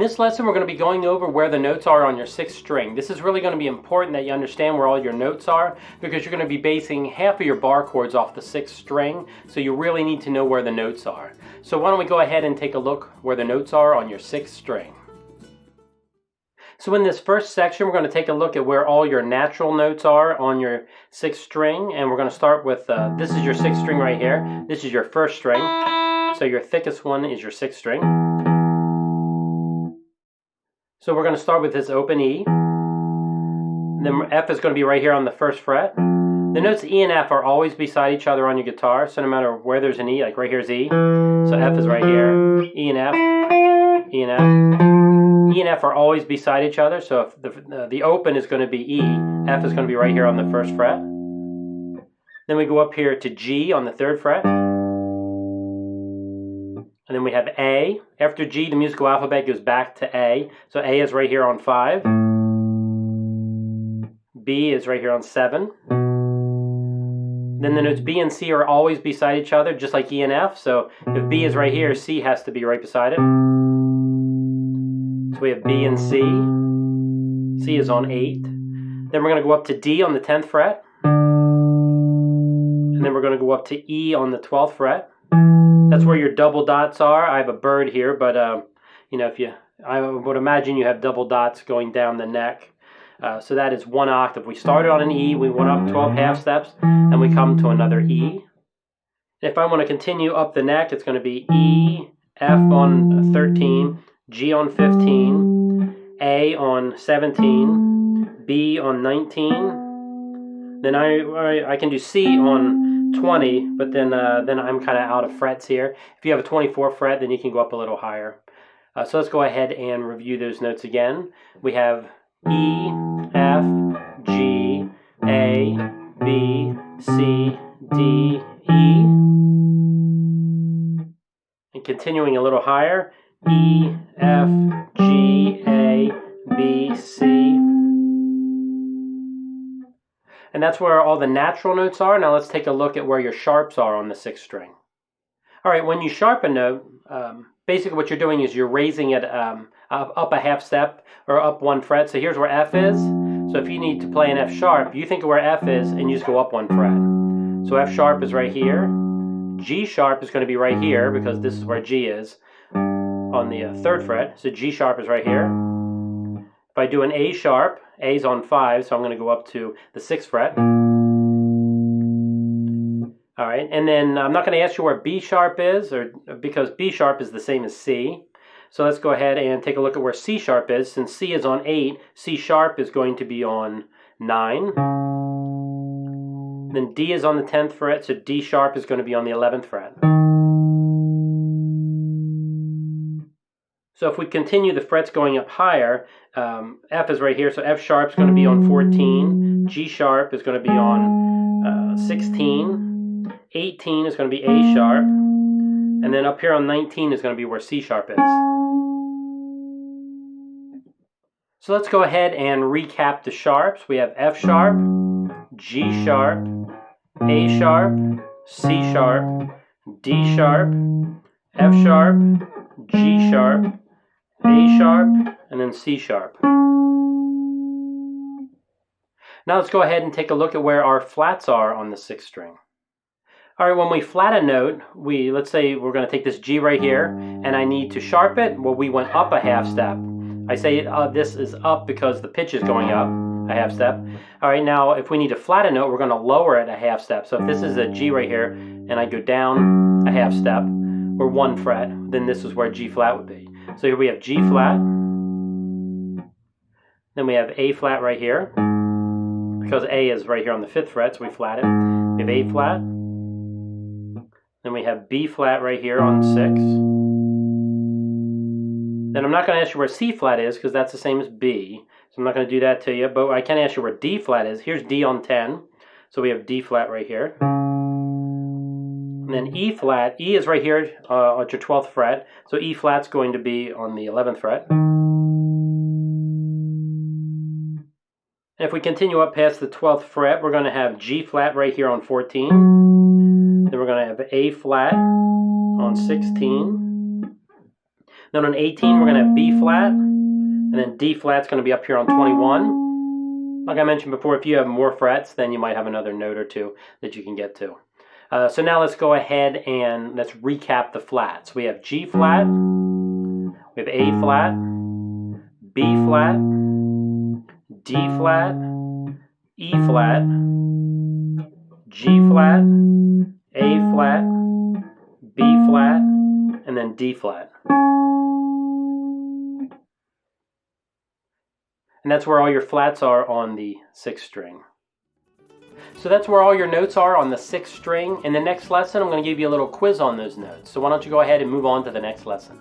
this lesson, we're going to be going over where the notes are on your 6th string. This is really going to be important that you understand where all your notes are, because you're going to be basing half of your bar chords off the 6th string, so you really need to know where the notes are. So why don't we go ahead and take a look where the notes are on your 6th string. So in this first section, we're going to take a look at where all your natural notes are on your 6th string, and we're going to start with, this is your 6th string right here. This is your 1st string, so your thickest one is your 6th string. So we're going to start with this open E. Then F is going to be right here on the 1st fret. The notes E and F are always beside each other on your guitar, so no matter where there's an E, like right here is E, so F is right here, E and F, E and F. E and F are always beside each other, so if the open is going to be E, F is going to be right here on the 1st fret. Then we go up here to G on the 3rd fret. And then we have A. After G, the musical alphabet goes back to A. So A is right here on 5. B is right here on 7. Then the notes B and C are always beside each other, just like E and F. So if B is right here, C has to be right beside it. So we have B and C. C is on 8. Then we're going to go up to D on the 10th fret. And then we're going to go up to E on the 12th fret. That's where your double dots are. I have a bird here, but you know, I would imagine you have double dots going down the neck. So that is 1 octave. We started on an E, we went up 12 half steps, and we come to another E. If I want to continue up the neck, it's going to be E, F on 13, G on 15, A on 17, B on 19. Then I can do C on 20, but then I'm kind of out of frets here. If you have a 24 fret, then you can go up a little higher. So let's go ahead and review those notes again. We have E, F, G, A, B, C, D, E. And continuing a little higher, E, F, G, A, B, C. And that's where all the natural notes are. Now let's take a look at where your sharps are on the 6th string. All right, when you sharp a note, basically what you're doing is you're raising it up a half step or up 1 fret. So here's where F is. So if you need to play an F sharp, you think of where F is and you just go up 1 fret. So F sharp is right here. G sharp is going to be right here because this is where G is on the 3rd fret. So G sharp is right here. If I do an A sharp, A is on 5, so I'm going to go up to the 6th fret. All right, and then I'm not going to ask you where B sharp is, because B sharp is the same as C. So let's go ahead and take a look at where C sharp is. Since C is on 8, C sharp is going to be on 9. Then D is on the 10th fret, so D sharp is going to be on the 11th fret. So if we continue the frets going up higher, F is right here, so F sharp is going to be on 14, G sharp is going to be on 16, 18 is going to be A sharp, and then up here on 19 is going to be where C sharp is. So let's go ahead and recap the sharps. We have F sharp, G sharp, A sharp, C sharp, D sharp, F sharp, G sharp, A sharp, and then C sharp. Now let's go ahead and take a look at where our flats are on the 6th string. All right, when we flat a note, let's say we're going to take this G right here, and I need to sharp it. Well, we went up a half step. I say this is up because the pitch is going up a half step. All right, now if we need to flat a note, we're going to lower it a half step. So if this is a G right here, and I go down a half step, or 1 fret, then this is where G flat would be. So here we have G flat, then we have A flat right here, because A is right here on the 5th fret, so we flat it. We have A flat, then we have B flat right here on 6. Then I'm not going to ask you where C flat is, because that's the same as B, so I'm not going to do that to you, but I can ask you where D flat is. Here's D on 10, so we have D flat right here. And then E flat, E is right here at your 12th fret, so E flat's going to be on the 11th fret. And if we continue up past the 12th fret, we're going to have G flat right here on 14. Then we're going to have A flat on 16. Then on 18, we're going to have B flat, and then D flat's going to be up here on 21. Like I mentioned before, if you have more frets, then you might have another note or two that you can get to. So now let's go ahead and let's recap the flats. We have G flat, we have A flat, B flat, D flat, E flat, G flat, A flat, B flat, and then D flat. And that's where all your flats are on the 6th string. So that's where all your notes are on the 6th string. In the next lesson, I'm going to give you a little quiz on those notes. So why don't you go ahead and move on to the next lesson.